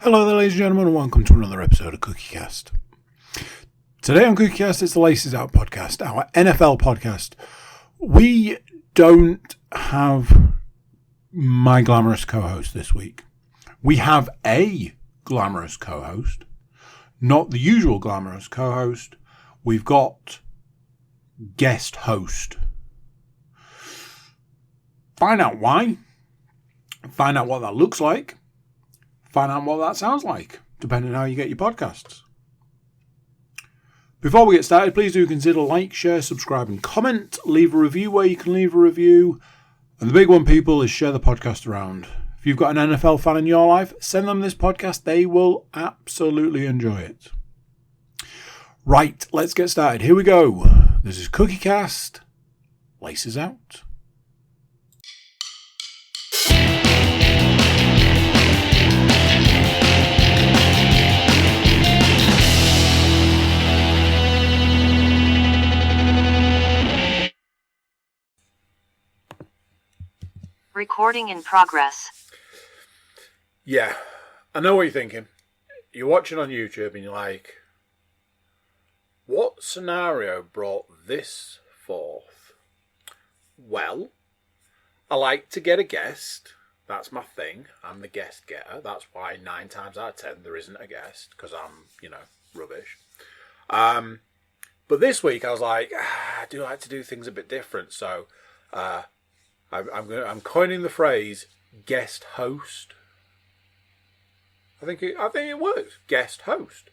Hello there, ladies and gentlemen, and welcome to another episode of CookieCast. Today on CookieCast, it's the Laces Out podcast, our NFL podcast. We don't have my glamorous co-host this week. We have a glamorous co-host, not the usual glamorous co-host. We've got guest host. Find out why. Find out what that looks like. Find out what that sounds like, depending on how you get your podcasts. Before we get started, please do consider like, share, subscribe and comment. Leave a review where you can leave a review. And the big one, people, is share the podcast around. If you've got an NFL fan in your life, send them this podcast. They will absolutely enjoy it. Right, let's get started. Here we go. This is CookieCast. Laces out. Recording in progress. Yeah, I know what you're thinking. You're watching on YouTube and you're like, what scenario brought this forth? Well, I like to get a guest. That's my thing. I'm the guest getter. That's why 9 times out of 10 there isn't a guest, because I'm, rubbish. But this week I was like, I do like to do things a bit different, so I'm coining the phrase guest host. I think it works. Guest host.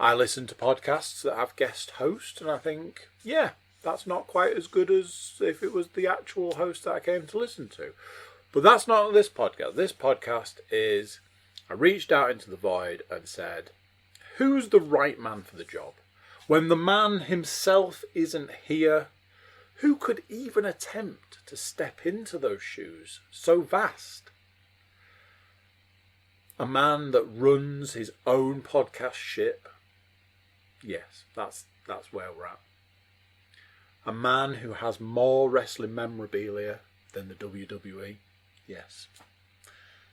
I listen to podcasts that have guest host, and I think, yeah, that's not quite as good as if it was the actual host that I came to listen to. But that's not this podcast. This podcast is, I reached out into the void and said, who's the right man for the job? When the man himself isn't here, who could even attempt to step into those shoes so vast? A man that runs his own podcast ship. Yes, that's where we're at. A man who has more wrestling memorabilia than the WWE. Yes.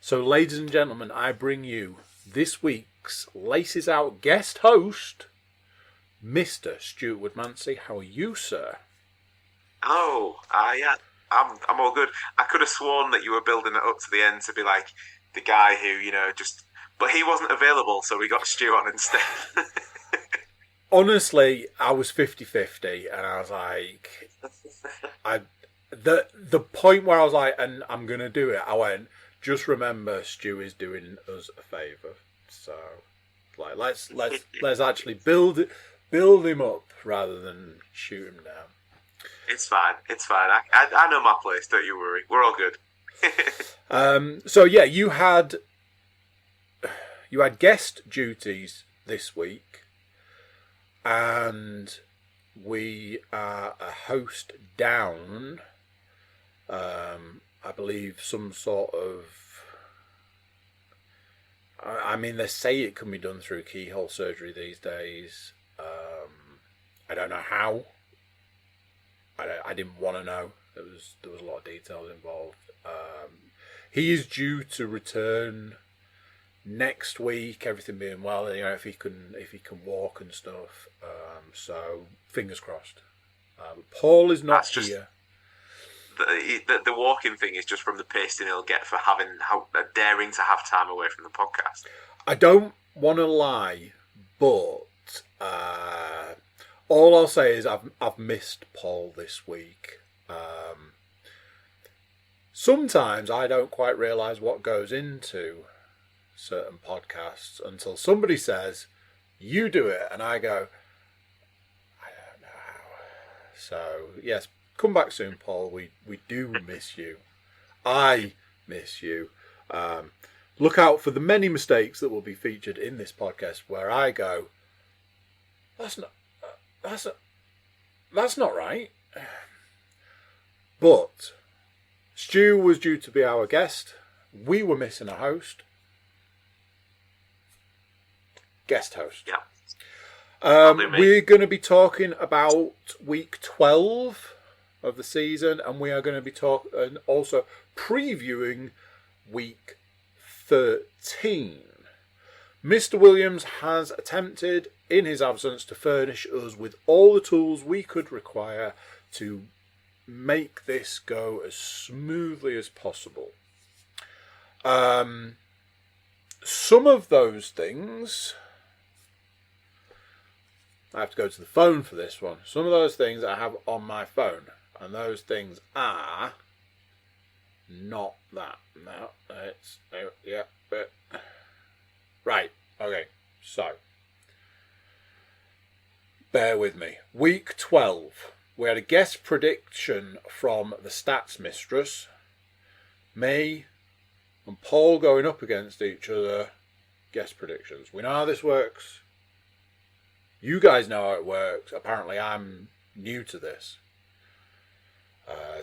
So, ladies and gentlemen, I bring you this week's Laces Out guest host, Mr. Stuart Woodmansey. How are you, sir? Oh, yeah, I'm all good. I could have sworn that you were building it up to the end to be like the guy who, but he wasn't available, so we got Stu on instead. Honestly, I was 50-50, and I was like, the point where I was like, and I'm going to do it, I went, just remember Stu is doing us a favour. So, like, let's actually build him up rather than shoot him down. It's fine. I know my place. Don't you worry. We're all good. So yeah, you had guest duties this week, and we are a host down. I believe some sort of. I mean, they say it can be done through keyhole surgery these days. I don't know how. I didn't want to know. There was a lot of details involved. He is due to return next week. Everything being well, if he can walk and stuff. So fingers crossed. Paul is not here. The walking thing is just from the pasting he'll get for daring to have time away from the podcast. I don't want to lie, but. All I'll say is I've missed Paul this week. Sometimes I don't quite realise what goes into certain podcasts until somebody says, you do it, and I go, I don't know how. So, yes, come back soon, Paul. We do miss you. I miss you. Look out for the many mistakes that will be featured in this podcast where I go, That's not right. But Stu was due to be our guest. We were missing a host. Guest host. Yeah. We're going to be talking about week 12 of the season, and we are going to be also previewing week 13. Mr. Williams has attempted, in his absence, to furnish us with all the tools we could require to make this go as smoothly as possible. Some of those things... I have to go to the phone for this one. Some of those things I have on my phone. And those things are... not that. No, it's... yeah, but... Right, okay, so... bear with me. Week 12. We had a guest prediction from the Stats Mistress. Me and Paul going up against each other. Guest predictions. We know how this works. You guys know how it works. Apparently I'm new to this.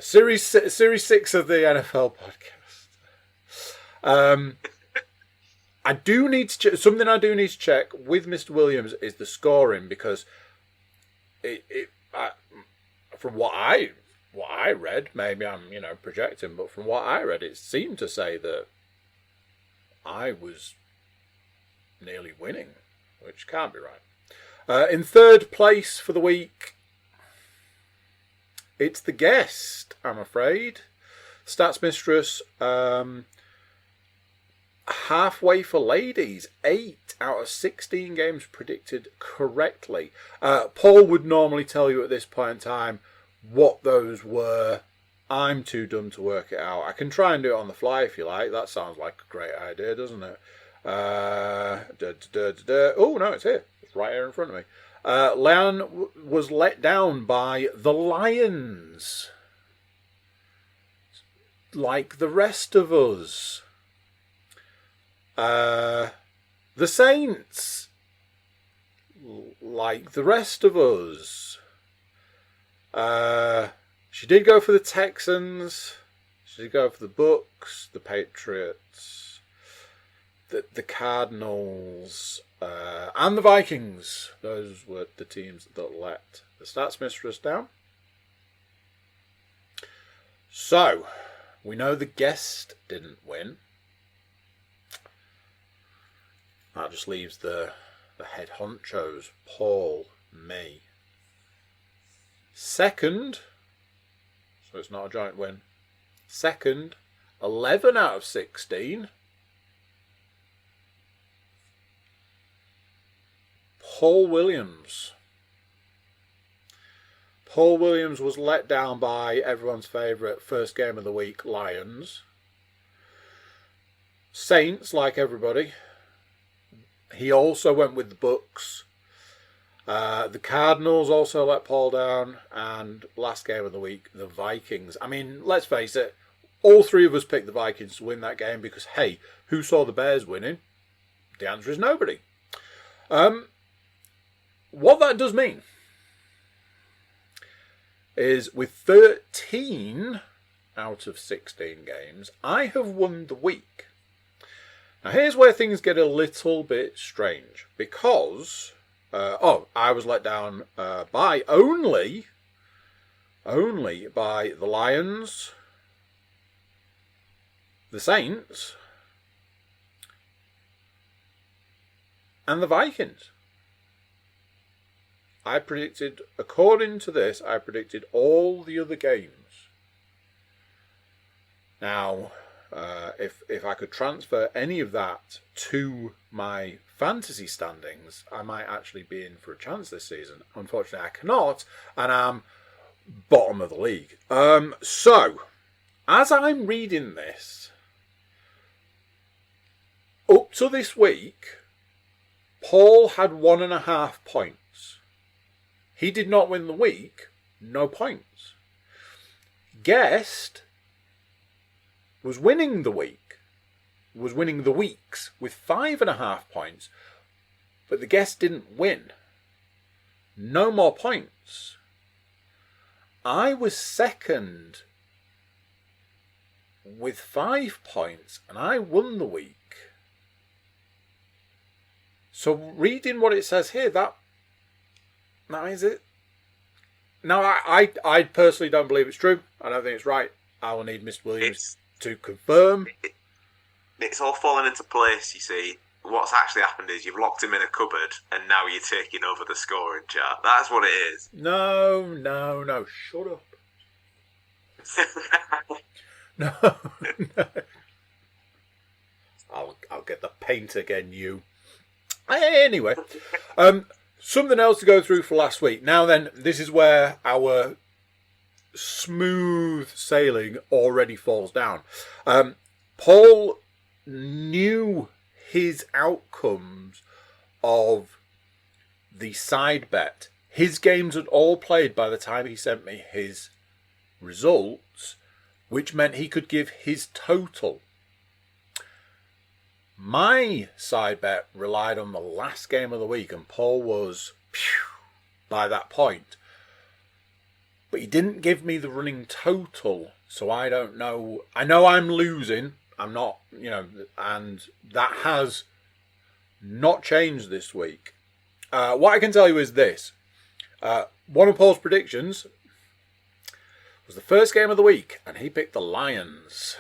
Series 6 of the NFL podcast. I do need to something I do need to check with Mr. Williams is the scoring, because from what I read, maybe I'm projecting, but from what I read, it seemed to say that I was nearly winning, which can't be right. In third place for the week, it's the guest, I'm afraid. Stats Mistress, halfway for ladies. 8 out of 16 games predicted correctly. Paul would normally tell you at this point in time what those were. I'm too dumb to work it out. I can try and do it on the fly if you like. That sounds like a great idea, doesn't it? Oh, no, it's here. It's right here in front of me. Leon was let down by the Lions. Like the rest of us. The Saints. Like the rest of us. She did go for the Texans. She did go for the Bucks, the Patriots, the Cardinals, and the Vikings. Those were the teams that let the Stats Mistress down. So, we know the guest didn't win. That just leaves the head honchos, Paul, me. Second, so it's not a giant win. Second, 11 out of 16. Paul Williams. Paul Williams was let down by everyone's favourite first game of the week, Lions. Saints, like everybody. He also went with the Bucks. The Cardinals also let Paul down. And last game of the week, the Vikings. I mean, let's face it, all three of us picked the Vikings to win that game because, hey, who saw the Bears winning? The answer is nobody. What that does mean is with 13 out of 16 games, I have won the week. Now here's where things get a little bit strange, because I was let down by only by the Lions, the Saints, and the Vikings. I predicted, according to this, I predicted all the other games. Now, if I could transfer any of that to my fantasy standings, I might actually be in for a chance this season. Unfortunately, I cannot, and I'm bottom of the league. So, as I'm reading this, up to this week, Paul had 1.5 points. He did not win the week, no points. Guest was winning the week, was winning the weeks with 5.5 points, but the guest didn't win. No more points. I was second with 5 points, and I won the week. So reading what it says here, that is it. Now, I personally don't believe it's true. I don't think it's right. I will need Mr. Williams to confirm. It's all fallen into place, you see. what's actually happened is you've locked him in a cupboard and now you're taking over the scoring chart. That's what it is. No. Shut up. No. I'll get the paint again, you. Anyway, something else to go through for last week. Now then, this is where our smooth sailing already falls down. Paul knew his outcomes of the side bet. His games had all played by the time he sent me his results, which meant he could give his total. My side bet relied on the last game of the week, and Paul was by that point. But he didn't give me the running total, so I don't know. I know I'm losing. I'm not, and that has not changed this week. What I can tell you is this. One of Paul's predictions was the first game of the week, and he picked the Lions.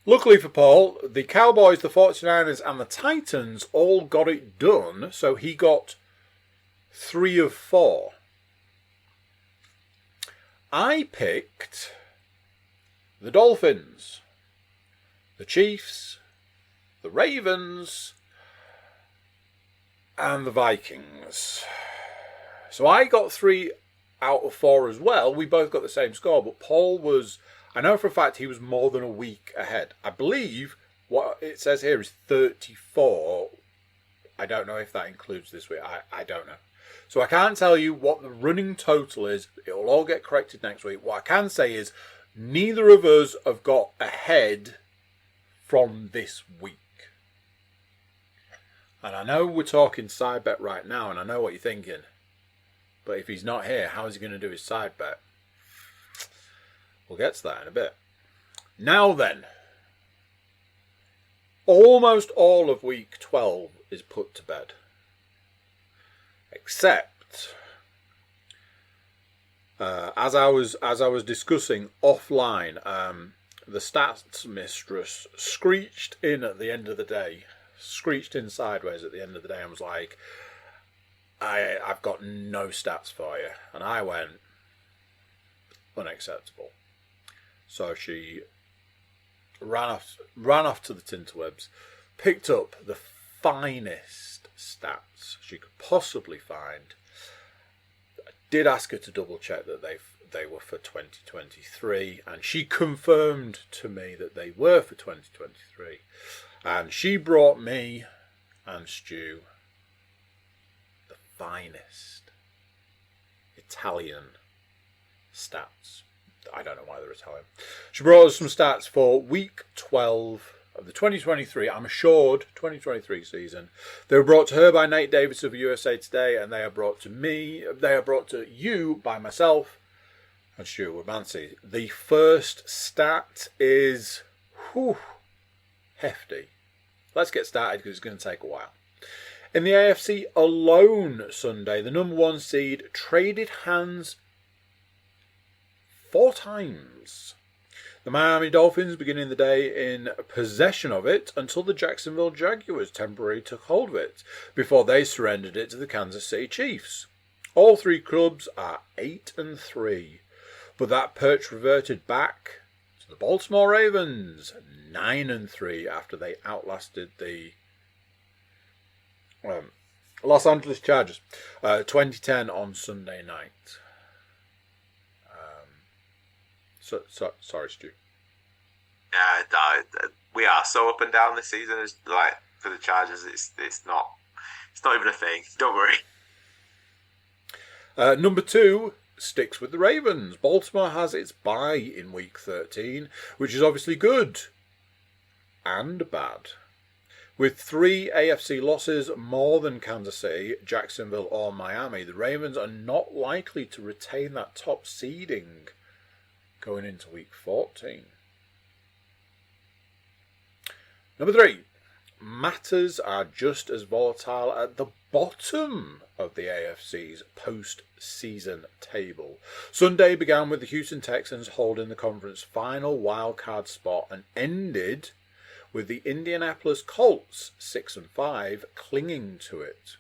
Luckily for Paul, the Cowboys, the 49ers, and the Titans all got it done, so he got 3 of 4. I picked the Dolphins, the Chiefs, the Ravens, and the Vikings. So I got 3 out of 4 as well. We both got the same score, but Paul was... I know for a fact he was more than a week ahead. I believe what it says here is 34. I don't know if that includes this week. I don't know. So I can't tell you what the running total is. It will all get corrected next week. What I can say is neither of us have got ahead from this week. And I know we're talking side bet right now, and I know what you're thinking. But if he's not here, how is he going to do his side bet? We'll get to that in a bit. Now then, almost all of week 12 is put to bed. Except, as I was discussing offline, the stats mistress screeched in at the end of the day, screeched in sideways at the end of the day, and was like, I've got no stats for you. And I went, unacceptable. So she ran off to the tinterwebs, picked up the finest stats she could possibly find. I did ask her to double check that they were for 2023, and she confirmed to me that they were for 2023. And she brought me and Stu the finest Italian stats. I don't know why they're Italian. She brought us some stats for week 12 of the 2023, I'm assured, 2023 season. They were brought to her by Nate Davis of USA Today, and they are brought to me, they are brought to you by myself and Stuart Woodmansey. The first stat is hefty. Let's get started because it's going to take a while. In the AFC alone Sunday, the number 1 seed traded hands 4 times. The Miami Dolphins beginning the day in possession of it until the Jacksonville Jaguars temporarily took hold of it before they surrendered it to the Kansas City Chiefs. All 3 clubs are 8-3, but that perch reverted back to the Baltimore Ravens, 9-3 after they outlasted the Los Angeles Chargers, 2010 on Sunday night. Sorry, Stu. We are so up and down this season. It's like for the Chargers, it's not even a thing. Don't worry. Number 2 sticks with the Ravens. Baltimore has its bye in week 13, which is obviously good and bad. With 3 AFC losses more than Kansas City, Jacksonville or Miami, the Ravens are not likely to retain that top seeding going into week 14. Number 3. Matters are just as volatile at the bottom of the AFC's post-season table. Sunday began with the Houston Texans holding the conference final wildcard spot and ended with the Indianapolis Colts 6-5 clinging to it,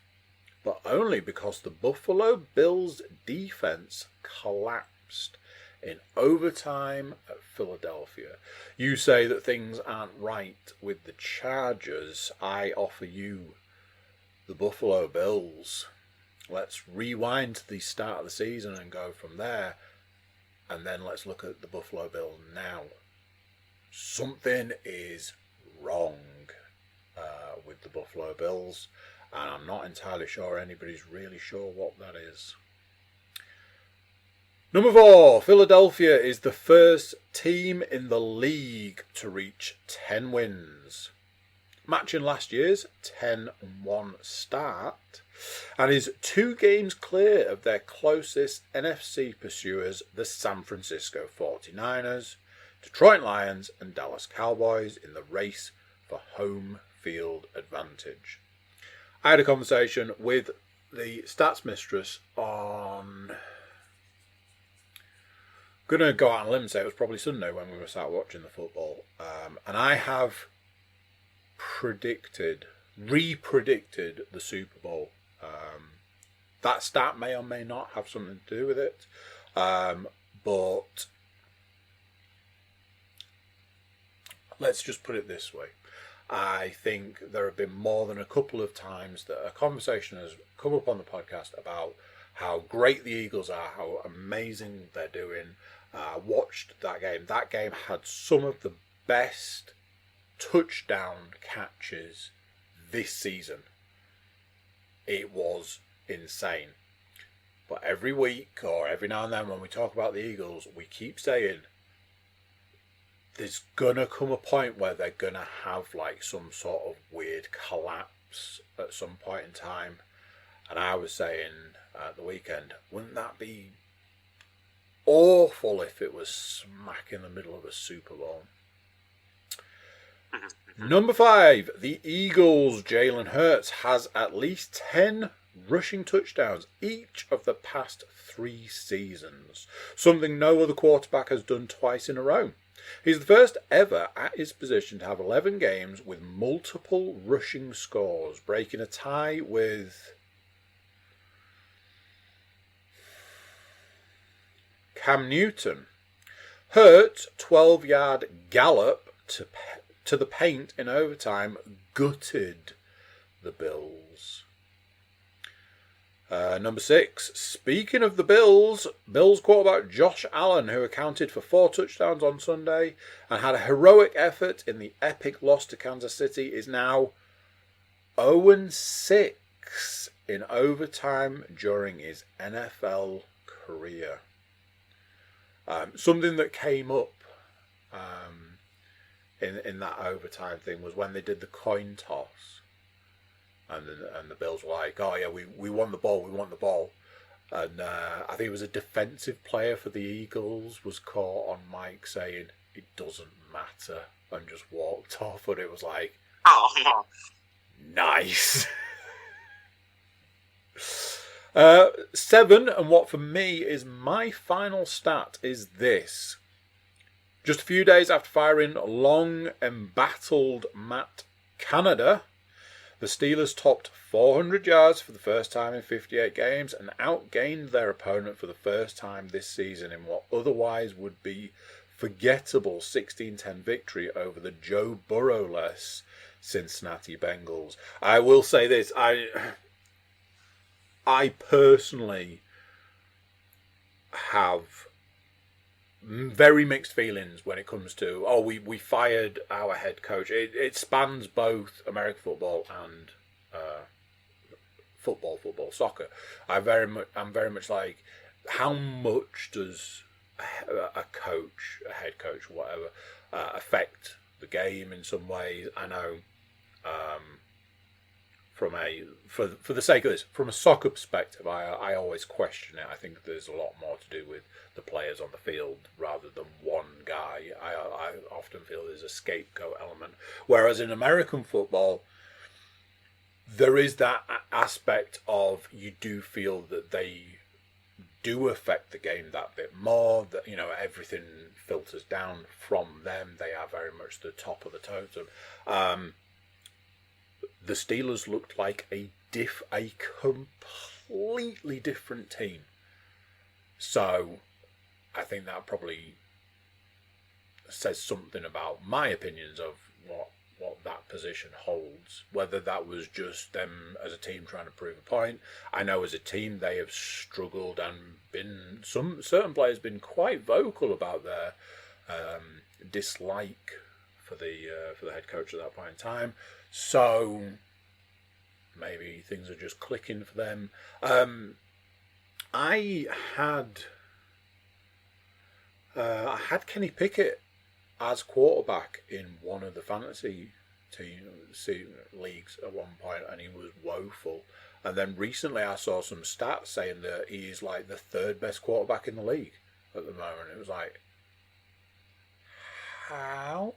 but only because the Buffalo Bills defense collapsed in overtime at Philadelphia. You say that things aren't right with the Chargers. I offer you the Buffalo Bills. Let's rewind to the start of the season and go from there. And then let's look at the Buffalo Bills now. Something is wrong with the Buffalo Bills. And I'm not entirely sure anybody's really sure what that is. Number 4, Philadelphia is the first team in the league to reach 10 wins, matching last year's 10-1 start, and is 2 games clear of their closest NFC pursuers, the San Francisco 49ers, Detroit Lions and Dallas Cowboys, in the race for home field advantage. I had a conversation with the stats mistress on... I'm going to go out on a limb and say it was probably Sunday when we were sat watching the football. And I have re-predicted the Super Bowl. That stat may or may not have something to do with it. But let's just put it this way. I think there have been more than a couple of times that a conversation has come up on the podcast about how great the Eagles are, how amazing they're doing. Watched that game. That game had some of the best touchdown catches this season. It was insane. But every week or every now and then when we talk about the Eagles, we keep saying there's gonna come a point where they're gonna have like some sort of weird collapse at some point in time. And I was saying at the weekend, wouldn't that be awful if it was smack in the middle of a Super Bowl? Number 5, the Eagles' Jalen Hurts has at least 10 rushing touchdowns each of the past 3 seasons, something no other quarterback has done twice in a row. He's the first ever at his position to have 11 games with multiple rushing scores, breaking a tie with Cam Newton. Hurts' 12-yard gallop to the paint in overtime gutted the Bills. Number 6, speaking of the Bills quarterback Josh Allen, who accounted for 4 touchdowns on Sunday and had a heroic effort in the epic loss to Kansas City, is now 0-6 in overtime during his NFL career. Something that came up in that overtime thing was when they did the coin toss, and the Bills were like, "Oh yeah, we won the ball," and I think it was a defensive player for the Eagles was caught on mic saying it doesn't matter and just walked off, and it was like, oh, nice. 7, and what for me is my final stat, is this. Just a few days after firing long embattled Matt Canada, the Steelers topped 400 yards for the first time in 58 games and outgained their opponent for the first time this season in what otherwise would be forgettable 16-10 victory over the Joe Burrow-less Cincinnati Bengals. I will say this, I personally have very mixed feelings when it comes to, we fired our head coach. It spans both American football and soccer. I'm very much like, how much does a coach, a head coach, whatever, affect the game in some ways? I know. For the sake of this, from a soccer perspective, I always question it. I think there's a lot more to do with the players on the field rather than one guy. I often feel there's a scapegoat element. Whereas in American football, there is that aspect of, you do feel that they do affect the game that bit more. That everything filters down from them. They are very much the top of the totem. The Steelers looked like a completely different team. So I think that probably says something about my opinions of what that position holds. Whether that was just them as a team trying to prove a point. I know as a team they have struggled and been certain players been quite vocal about their dislike for the head coach at that point in time. So maybe things are just clicking for them. I had Kenny Pickett as quarterback in one of the fantasy leagues at one point, and he was woeful. And then recently I saw some stats saying that he's like the third best quarterback in the league at the moment. It was like, how?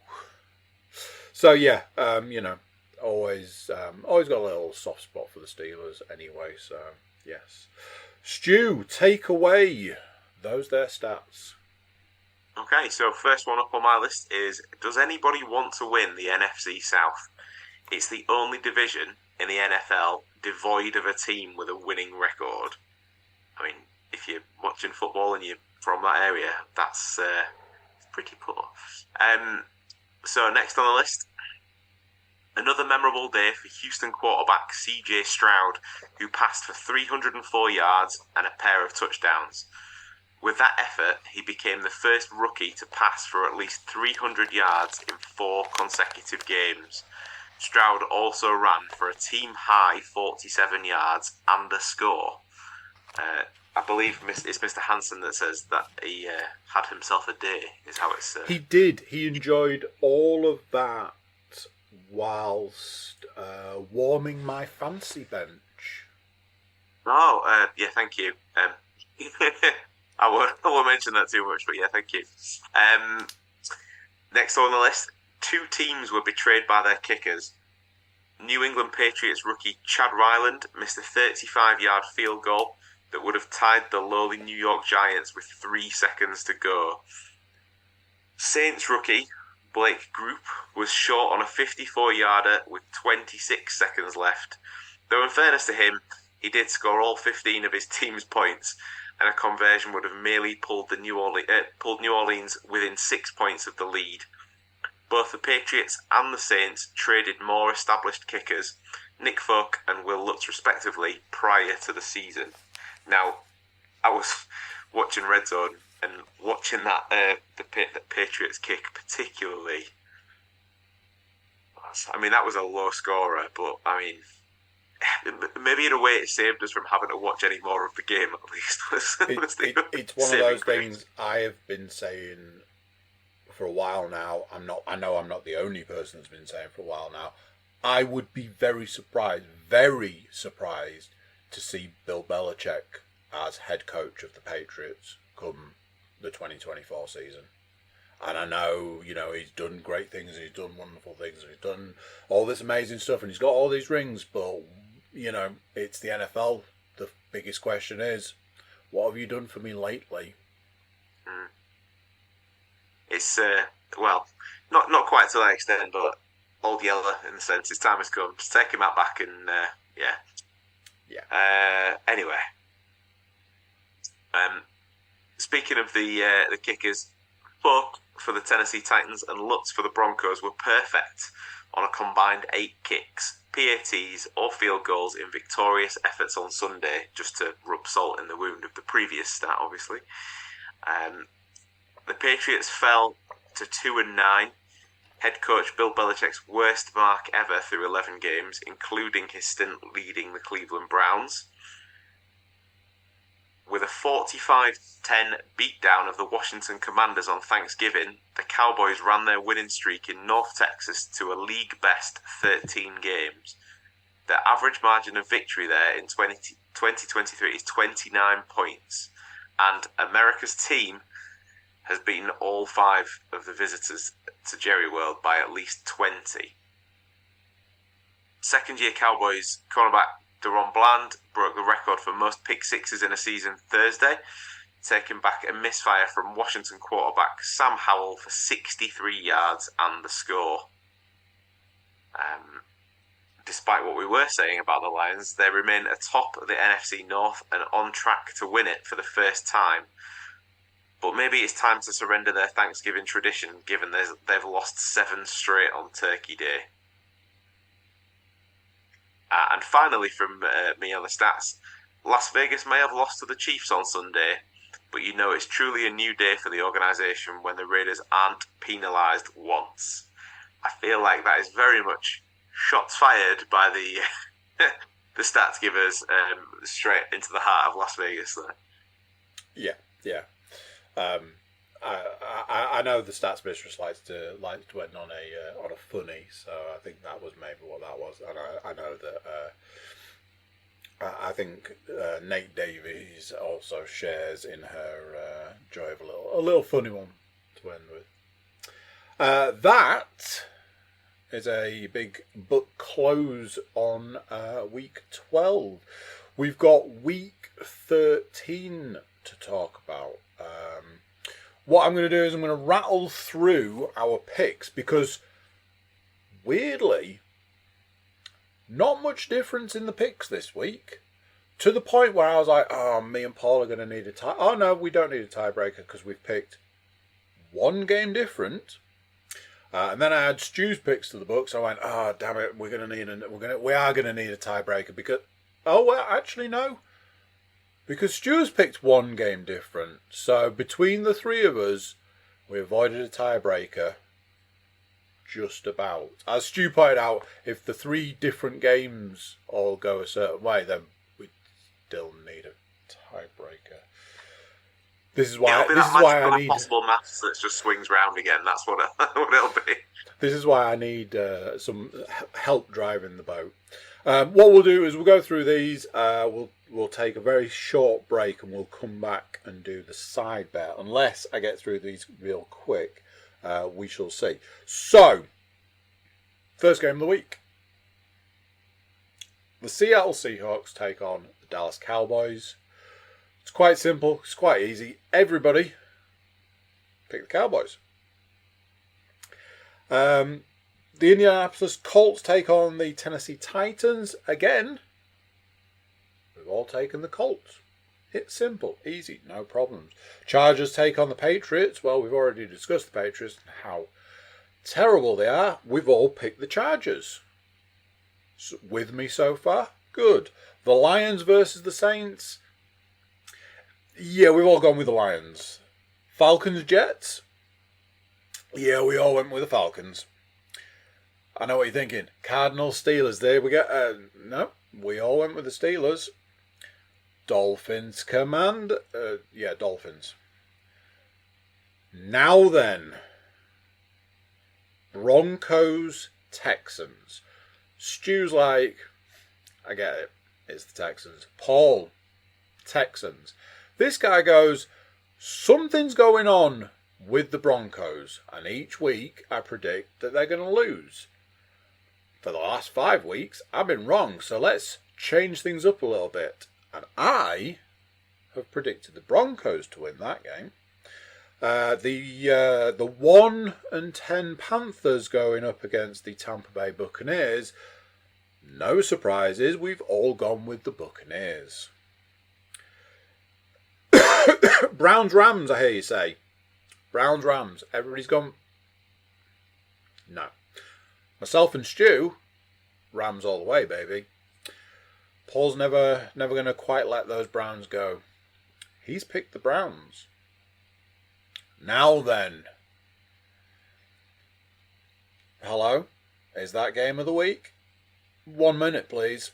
So yeah, always got a little soft spot for the Steelers anyway. So yes, Stu, take away those their stats. Okay, so first one up on my list is, does anybody want to win the NFC South? It's the only division in the NFL devoid of a team with a winning record. I mean, if you're watching football and you're from that area, that's pretty poor. So next on the list, another memorable day for Houston quarterback C.J. Stroud, who passed for 304 yards and a pair of touchdowns. With that effort, he became the first rookie to pass for at least 300 yards in 4 consecutive games. Stroud also ran for a team-high 47 yards and a score. I believe it's Mr. Hansen that says that he had himself a day, is how it's... He did. He enjoyed all of that whilst warming my fancy bench. Oh, yeah, thank you. I won't mention that too much, but yeah, thank you. Next on the list, 2 teams were betrayed by their kickers. New England Patriots rookie Chad Ryland missed a 35-yard field goal that would have tied the lowly New York Giants with 3 seconds to go. Saints rookie Blake Group was short on a 54-yarder with 26 seconds left. Though in fairness to him, he did score all 15 of his team's points, and a conversion would have merely pulled New Orleans within 6 points of the lead. Both the Patriots and the Saints traded more established kickers, Nick Folk and Will Lutz respectively, prior to the season. Now, I was watching Red Zone and watching that the Patriots kick particularly. I mean, that was a low scorer, but I mean, maybe in a way it saved us from having to watch any more of the game at least. It's one of those things I have been saying for a while now. I know I'm not the only person that's been saying for a while now. I would be very surprised to see Bill Belichick as head coach of the Patriots come the 2024 season. And I know, he's done great things, he's done wonderful things, he's done all this amazing stuff, and he's got all these rings, but, it's the NFL. The biggest question is, what have you done for me lately? It's, not quite to that extent, but old Yeller, in the sense, his time has come. Just take him out back and, yeah. Anyway. Speaking of the kickers, Folk for the Tennessee Titans and Lutz for the Broncos were perfect on a combined 8 kicks, PATs or field goals in victorious efforts on Sunday, just to rub salt in the wound of the previous stat, obviously. The Patriots fell to 2-9, head coach Bill Belichick's worst mark ever through 11 games, including his stint leading the Cleveland Browns. With a 45-10 beatdown of the Washington Commanders on Thanksgiving, the Cowboys ran their winning streak in North Texas to a league-best 13 games. Their average margin of victory there in 2023 is 29 points, and America's team has beaten all 5 of the visitors to Jerry World by at least 20. Second-year Cowboys cornerback Deron Bland broke the record for most pick sixes in a season Thursday, taking back a misfire from Washington quarterback Sam Howell for 63 yards and the score. Despite what we were saying about the Lions, they remain atop the NFC North and on track to win it for the first time. But maybe it's time to surrender their Thanksgiving tradition, given they've lost 7 straight on Turkey Day. And finally, from me on the stats, Las Vegas may have lost to the Chiefs on Sunday, but you know it's truly a new day for the organisation when the Raiders aren't penalised once. I feel like that is very much shots fired by the the stats givers straight into the heart of Las Vegas there. Yeah. I know the stats mistress likes to end on a funny, so I think that was maybe what that was, and I know that I think Nate Davies also shares in her joy of a little funny one to end with. That is a big book close on week 12. We've got week 13 to talk about. What I'm going to do is I'm going to rattle through our picks because, weirdly, not much difference in the picks this week. To the point where I was like, oh, me and Paul are going to need a tie. Oh, no, we don't need a tiebreaker because we've picked one game different. And then I had Stu's picks to the book, so I went, oh, damn it, we are going to need a tiebreaker because, oh, well, actually, no. Because Stu's picked one game different. So between the three of us, we avoided a tiebreaker just about. As Stu pointed out, if the 3 different games all go a certain way, then we still need a tiebreaker. This is why I need possible maths that just swings round again. That's what it'll be. This is why I need some help driving the boat. What we'll do is we'll go through these. We'll take a very short break and we'll come back and do the side bet. Unless I get through these real quick, we shall see. So, first game of the week. The Seattle Seahawks take on the Dallas Cowboys. It's quite simple. It's quite easy. Everybody pick the Cowboys. The Indianapolis Colts take on the Tennessee Titans. Again, we've all taken the Colts. It's simple, easy, no problems. Chargers take on the Patriots. Well, we've already discussed the Patriots and how terrible they are. We've all picked the Chargers. With me so far? Good. The Lions versus the Saints. Yeah, we've all gone with the Lions. Falcons Jets. Yeah, we all went with the Falcons. I know what you're thinking. Cardinals Steelers. There we go. No, we all went with the Steelers. Dolphins Command. Yeah, Dolphins. Now then. Broncos Texans. Stu's like, I get it. It's the Texans. Paul, Texans. This guy goes, something's going on with the Broncos. And each week I predict that they're going to lose. For the last 5 weeks, I've been wrong. So let's change things up a little bit. And I have predicted the Broncos to win that game. The 1-10 Panthers going up against the Tampa Bay Buccaneers. No surprises, we've all gone with the Buccaneers. Browns Rams, I hear you say. Browns Rams. Everybody's gone. No. Myself and Stu, Rams all the way, baby. Paul's never going to quite let those Browns go. He's picked the Browns. Now then. Hello? Is that game of the week? 1 minute, please.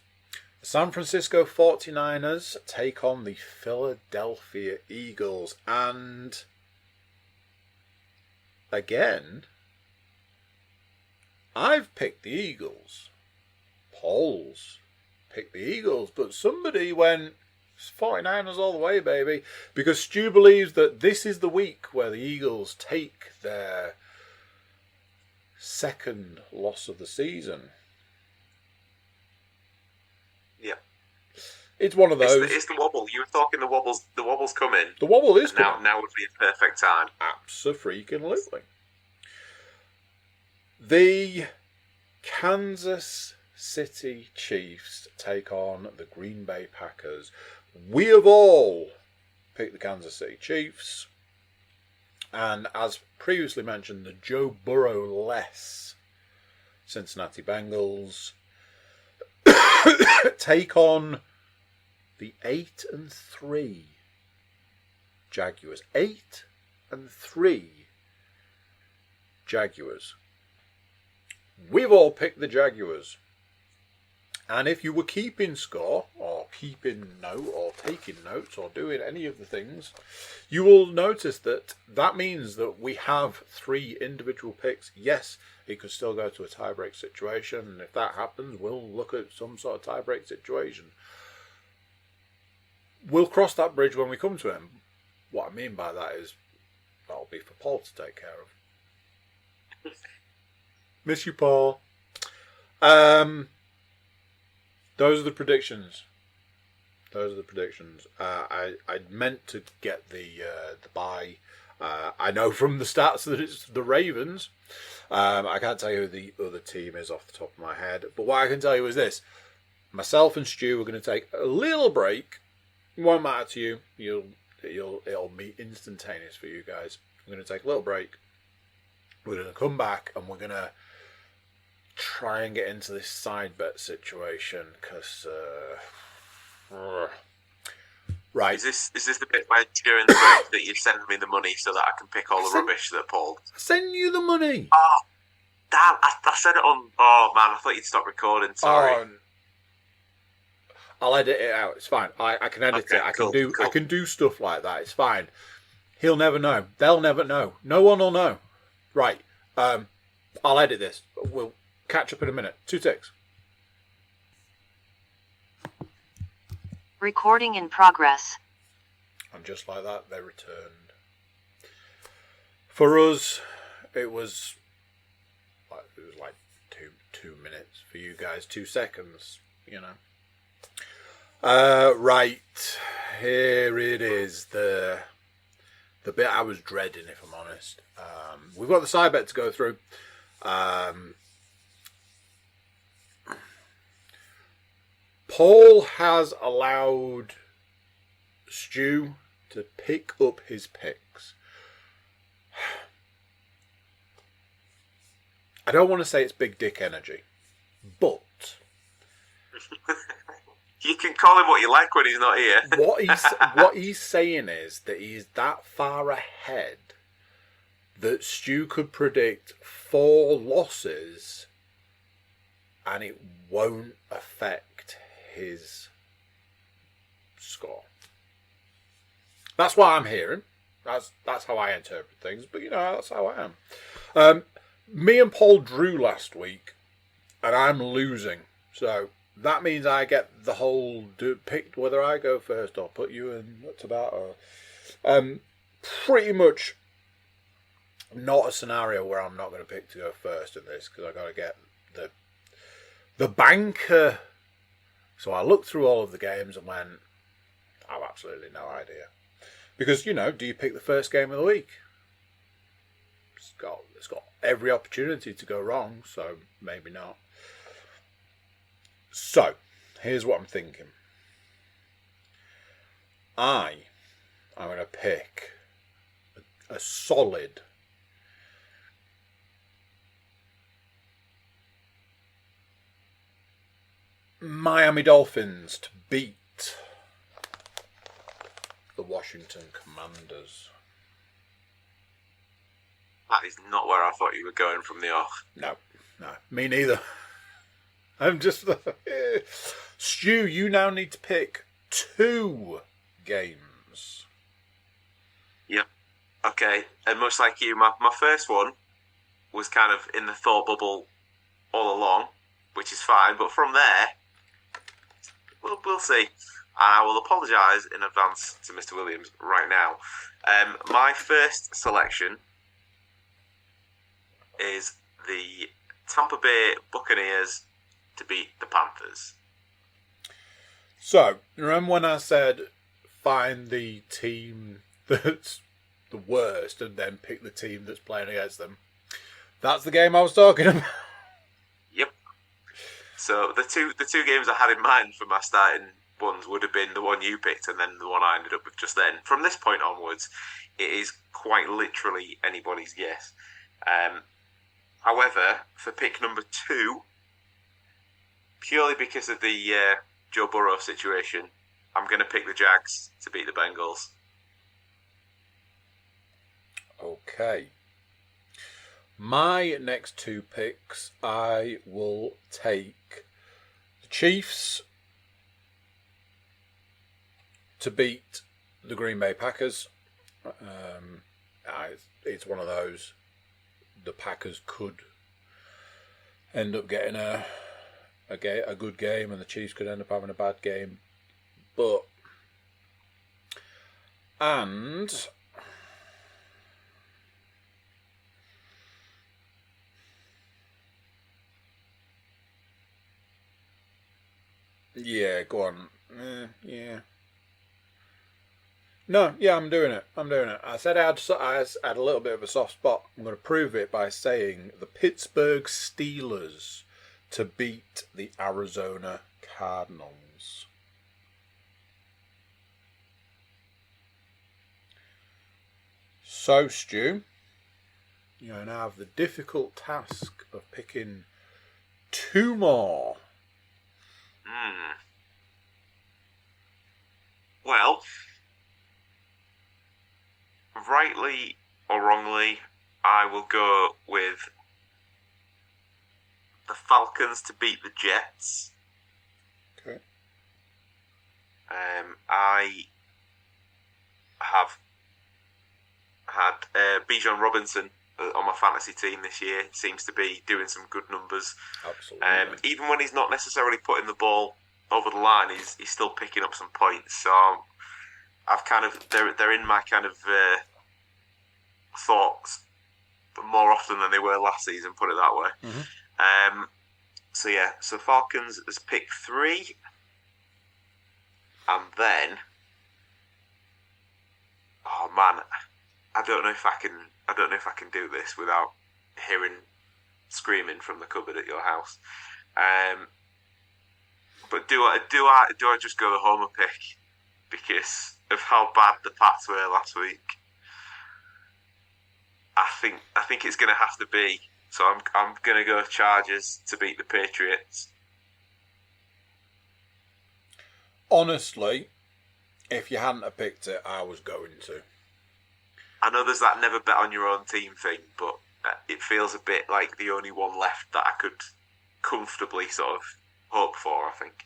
The San Francisco 49ers take on the Philadelphia Eagles. And again, I've picked the Eagles. Paul's picked the Eagles. But somebody went 49ers all the way, baby. Because Stu believes that this is the week where the Eagles take their second loss of the season. Yeah. It's one of those. It's the wobble. You were talking the wobbles. The wobble's coming. The wobble is coming. Now would be a perfect time. Abso-freaking-lutely. The Kansas City Chiefs take on the Green Bay Packers. We have all picked the Kansas City Chiefs. And as previously mentioned, the Joe Burrow-less Cincinnati Bengals take on the 8-3 Jaguars. 8-3 Jaguars. We've all picked the Jaguars. And if you were keeping score, or keeping note, or taking notes, or doing any of the things, you will notice that means that we have 3 individual picks. Yes, it could still go to a tie-break situation, and if that happens, we'll look at some sort of tie-break situation. We'll cross that bridge when we come to it. What I mean by that is, that'll be for Paul to take care of. Miss you, Paul. Those are the predictions. I meant to get the bye. I know from the stats that it's the Ravens. I can't tell you who the other team is off the top of my head. But what I can tell you is this. Myself and Stu are going to take a little break. It won't matter to you. It'll be instantaneous for you guys. We're going to take a little break. We're going to come back and we're going to try and get into this side bet situation because right. Is this the bit where during the break that you send me the money so that I can pick all the rubbish that Paul? Send you the money. Oh, damn! I said it on. Oh man, I thought you'd stop recording. Sorry. I'll edit it out. It's fine. I can edit it. I can do stuff like that. It's fine. He'll never know. They'll never know. No one will know. Right. I'll edit this. We'll catch up in a minute. 2 ticks. Recording in progress. And just like that, they returned. For us, it was like two minutes. For you guys, 2 seconds. You know. Right. Here it is. The bit I was dreading, if I'm honest. We've got the side bet to go through. Paul has allowed Stu to pick up his picks. I don't want to say it's big dick energy, but you can call him what you like when he's not here. what he's saying is that he's that far ahead that Stu could predict 4 losses and it won't affect his score. That's what I'm hearing. That's how I interpret things, but that's how I am. Me and Paul drew last week and I'm losing, so that means I get the whole pick whether I go first or put you in to that, or pretty much not a scenario where I'm not going to pick to go first in this because I got to get the banker. So I looked through all of the games and went, I've absolutely no idea, because do you pick the first game of the week? It's got every opportunity to go wrong, so maybe not. So, here's what I'm thinking. I'm going to pick a solid Miami Dolphins to beat the Washington Commanders. That is not where I thought you were going from the off. No, me neither. I'm just... Stu, you now need to pick 2 games. Yep. Okay, and much like you, my first one was kind of in the thought bubble all along, which is fine, but from there, we'll see. And I will apologise in advance to Mr. Williams right now. My first selection is the Tampa Bay Buccaneers to beat the Panthers. So, remember when I said find the team that's the worst and then pick the team that's playing against them? That's the game I was talking about. Yep. So the two games I had in mind for my starting ones would have been the one you picked and then the one I ended up with just then. From this point onwards, it is quite literally anybody's guess. However, for pick number 2, purely because of the Joe Burrow situation, I'm going to pick the Jags to beat the Bengals. Okay. My next 2 picks, I will take the Chiefs to beat the Green Bay Packers. It's one of those. The Packers could end up getting a good game, and the Chiefs could end up having a bad game. Yeah, go on. Yeah. No, yeah, I'm doing it. I said I had a little bit of a soft spot. I'm going to prove it by saying the Pittsburgh Steelers to beat the Arizona Cardinals. So, Stu, you now have the difficult task of picking 2 more. Well, rightly or wrongly, I will go with the Falcons to beat the Jets. Okay. I have had Bijan Robinson on my fantasy team this year. Seems to be doing some good numbers. Absolutely. Even when he's not necessarily putting the ball over the line, he's still picking up some points. So I've kind of they're in my kind of thoughts more often than they were last season. Put it that way. Mm-hmm. So Falcons as pick 3, and then oh man, I don't know if I can do this without hearing screaming from the cupboard at your house. But do I just go the homer pick because of how bad the Pats were last week? I think it's going to have to be. So I'm going to go Chargers to beat the Patriots. Honestly, if you hadn't have picked it, I was going to. I know there's that never bet on your own team thing, but it feels a bit like the only one left that I could comfortably sort of hope for, I think.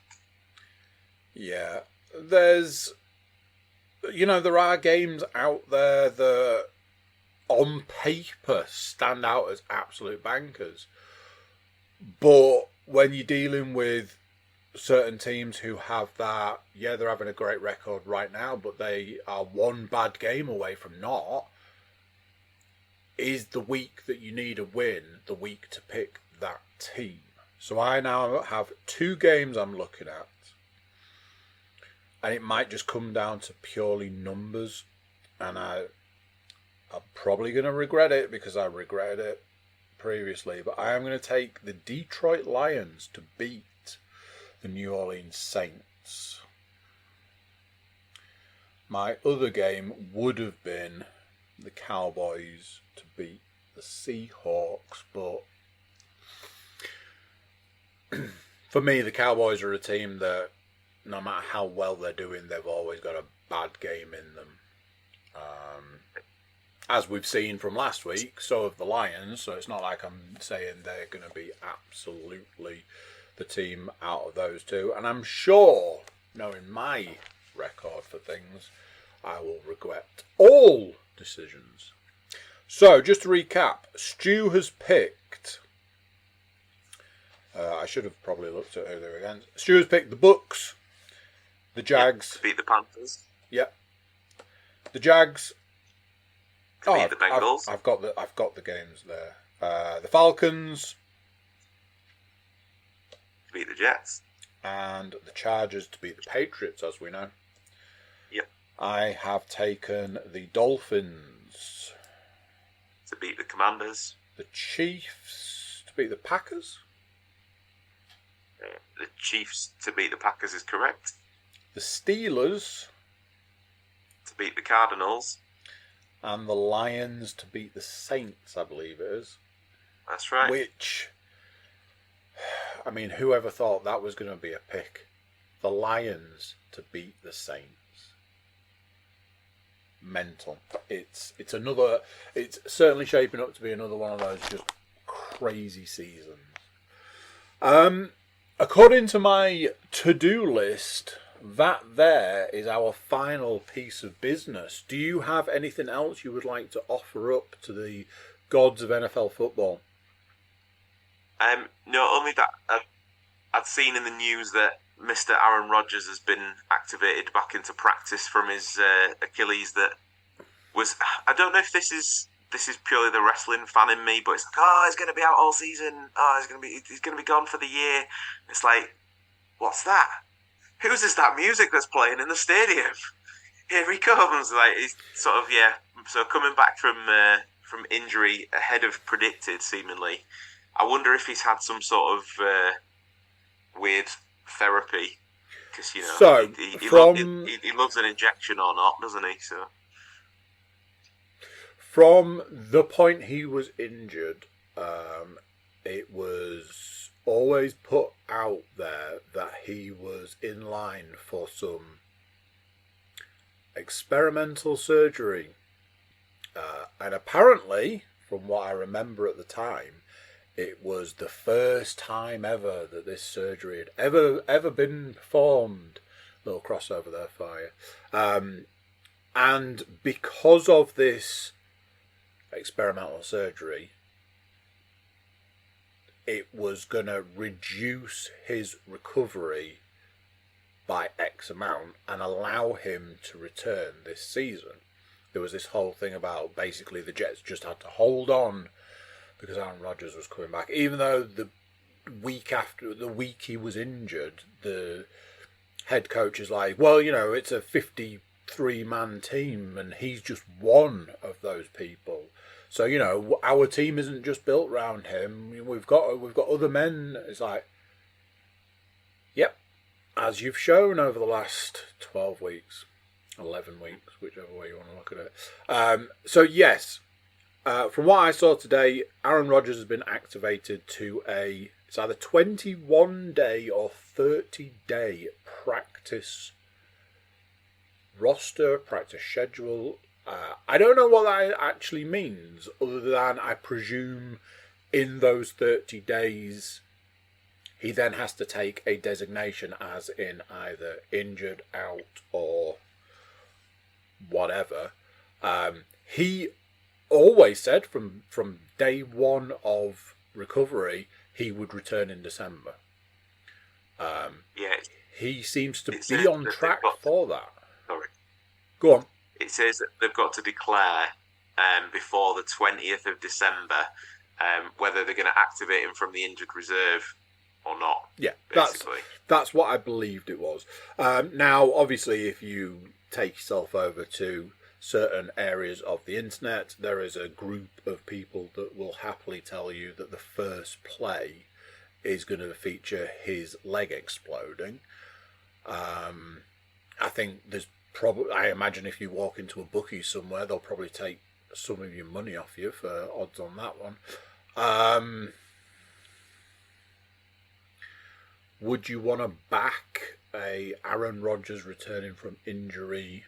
Yeah. There are games out there that on paper stand out as absolute bankers. But when you're dealing with certain teams who have that, yeah, they're having a great record right now, but they are one bad game away from not, is the week that you need a win the week to pick that team. So I now have 2 games I'm looking at, and it might just come down to purely numbers, and I'm probably going to regret it because I regretted it previously, but I am going to take the Detroit Lions to beat the New Orleans Saints. My other game would have been the Cowboys to beat the Seahawks, but for me, the Cowboys are a team that no matter how well they're doing, they've always got a bad game in them. As we've seen from last week, so have the Lions, so it's not like I'm saying they're going to be absolutely the team out of those 2. And I'm sure, knowing my record for things, I will regret all decisions. So, just to recap, Stu has picked... I should have probably looked at who they were against. Stu has picked the Bucks, the Jags... to beat the Panthers. Yep. The Jags... To beat the Bengals. I've got the games there. The Falcons... to beat the Jets. and the Chargers to beat the Patriots, as we know. Yep. I have taken the Dolphins To beat the Commanders. the Chiefs to beat the Packers. The Chiefs to beat the Packers is correct. The Steelers To beat the Cardinals. and the Lions to beat the Saints, I believe it is. That's right. Which, I mean, whoever thought that was going to be a pick? The Lions to beat the Saints. Mental. It's certainly shaping up to be another one of those just crazy seasons. According to my to-do list, that there is our final piece of business. Do you have anything else you would like to offer up to the gods of NFL football? No, only that I'd seen in the news that Mr. Aaron Rodgers has been activated back into practice from his Achilles. That was, I don't know if this is purely the wrestling fan in me, but it's like, oh, he's going to be out all season. Oh, he's going to be gone for the year. It's like, what's that? Whose is that music that's playing in the stadium? Here he comes. Like, he's sort of, yeah. So coming back from injury ahead of predicted, seemingly. I wonder if he's had some sort of weird therapy, because he loves an injection or not, doesn't he? So from the point he was injured, it was always put out there that he was in line for some experimental surgery, and apparently, from what I remember at the time, it was the first time ever that this surgery had ever been performed. Little crossover there for you. And because of this experimental surgery, it was going to reduce his recovery by X amount and allow him to return this season. There was this whole thing about basically the Jets just had to hold on because Aaron Rodgers was coming back. Even though the week he was injured, the head coach is like, well, it's a 53-man team and he's just one of those people. So, our team isn't just built around him. We've got other men. It's like, yep, as you've shown over the last 12 weeks, 11 weeks, whichever way you want to look at it. So, yes. From what I saw today, Aaron Rodgers has been activated to it's either 21-day or 30-day practice roster, practice schedule. I don't know what that actually means, other than I presume in those 30 days he then has to take a designation as in either injured, out, or whatever. He always said from day one of recovery he would return in December. He seems to be on track for that. Sorry. Go on. It says that they've got to declare before the 20th of December whether they're going to activate him from the injured reserve or not. Yeah, basically. That's what I believed it was. Now, obviously, if you take yourself over to certain areas of the internet, there is a group of people that will happily tell you that the first play is going to feature his leg exploding. I think I imagine if you walk into a bookie somewhere, they'll probably take some of your money off you for odds on that one. Would you want to back a Aaron Rodgers returning from injury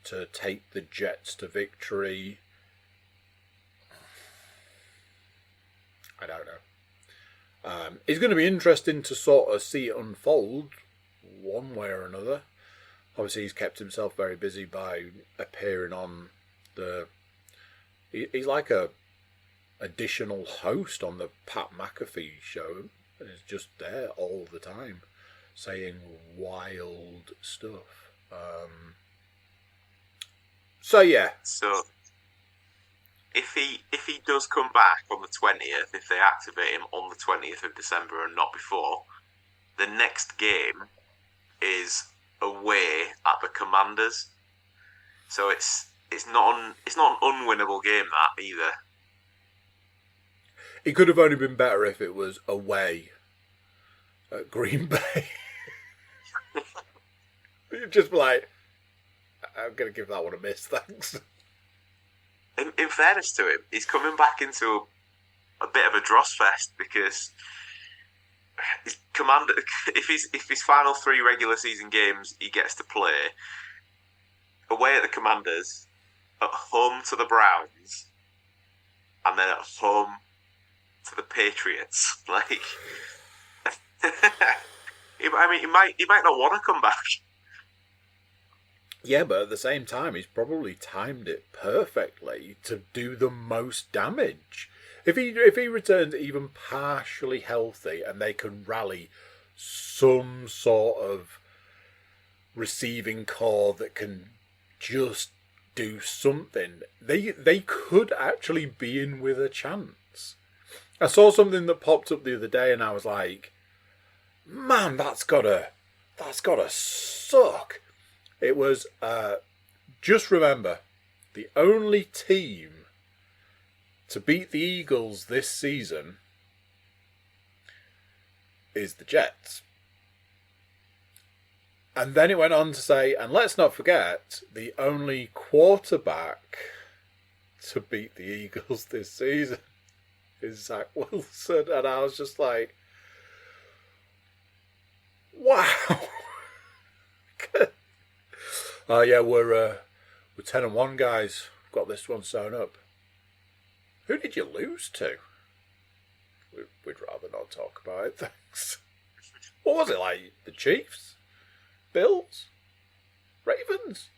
to take the Jets to victory? I don't know. It's going to be interesting to sort of see it unfold one way or another. Obviously, he's kept himself very busy by appearing on he's like a additional host on the Pat McAfee show, and he's just there all the time saying wild stuff. So yeah. So if he does come back on the 20th, if they activate him on the 20th of December and not before, the next game is away at the Commanders. So it's not an unwinnable game, that either. It could have only been better if it was away at Green Bay. You'd just be like, I'm going to give that one a miss, thanks. In fairness to him, he's coming back into a bit of a dross fest because his if his final 3 regular season games he gets to play away at the Commanders, at home to the Browns, and then at home to the Patriots. Like, he might not want to come back. Yeah, but at the same time, he's probably timed it perfectly to do the most damage. If he returns even partially healthy and they can rally some sort of receiving core that can just do something, they could actually be in with a chance. I saw something that popped up the other day and I was like, man, that's gotta suck. It was, just remember, the only team to beat the Eagles this season is the Jets. And then it went on to say, and let's not forget, the only quarterback to beat the Eagles this season is Zach Wilson. And I was just like, wow. Oh yeah, we're 10-1, guys. Got this one sewn up. Who did you lose to? We'd rather not talk about it, thanks. What was it like? The Chiefs? Bills? Ravens?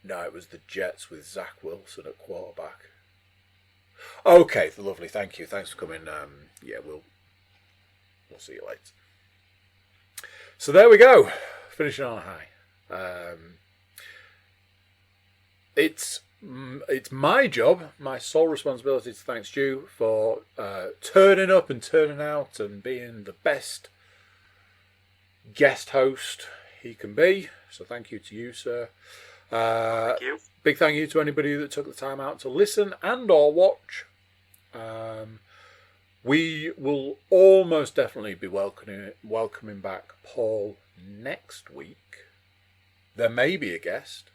No, it was the Jets with Zach Wilson at quarterback. Okay, lovely. Thank you. Thanks for coming. Yeah, we'll see you later. So there we go. Finishing on a high. It's my job, my sole responsibility to thank Stu for turning up and turning out and being the best guest host he can be. So thank you to you, sir. Thank you. Big thank you to anybody that took the time out to listen and or watch. We will almost definitely be welcoming back Paul next week. There may be a guest.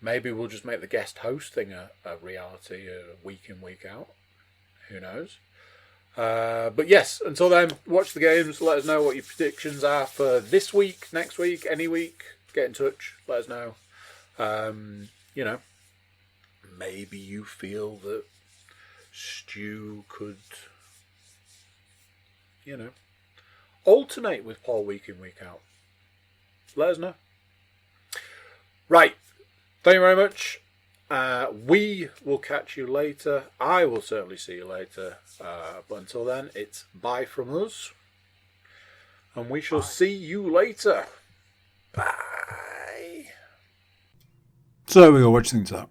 Maybe we'll just make the guest host thing a reality, week in, week out. Who knows? But yes, until then, watch the games. Let us know what your predictions are for this week, next week, any week. Get in touch. Let us know. Maybe you feel that Stu could, alternate with Paul week in, week out. Let us know. Right. Thank you very much. We will catch you later. I will certainly see you later. But until then, it's bye from us. And we shall see you later. Bye. So there we go. What do you think of that?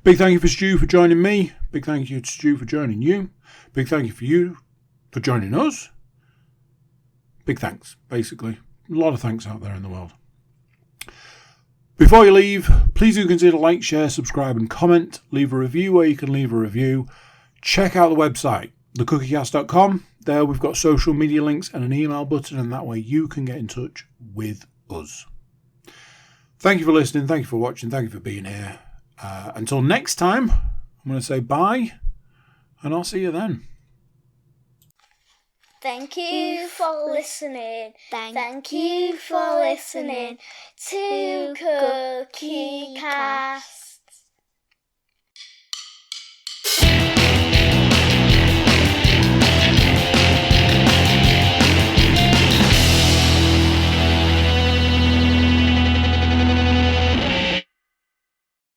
Big thank you for Stu for joining me. Big thank you to Stu for joining you. Big thank you for you for joining us. Big thanks, basically. A lot of thanks out there in the world. Before you leave, please do consider like, share, subscribe and comment. Leave a review where you can leave a review. Check out the website, thecookiecast.com. There we've got social media links and an email button, and that way you can get in touch with us. Thank you for listening. Thank you for watching. Thank you for being here. Until next time, I'm going to say bye, and I'll see you then. Thank you for listening. Thank you for listening to Cookie Cast.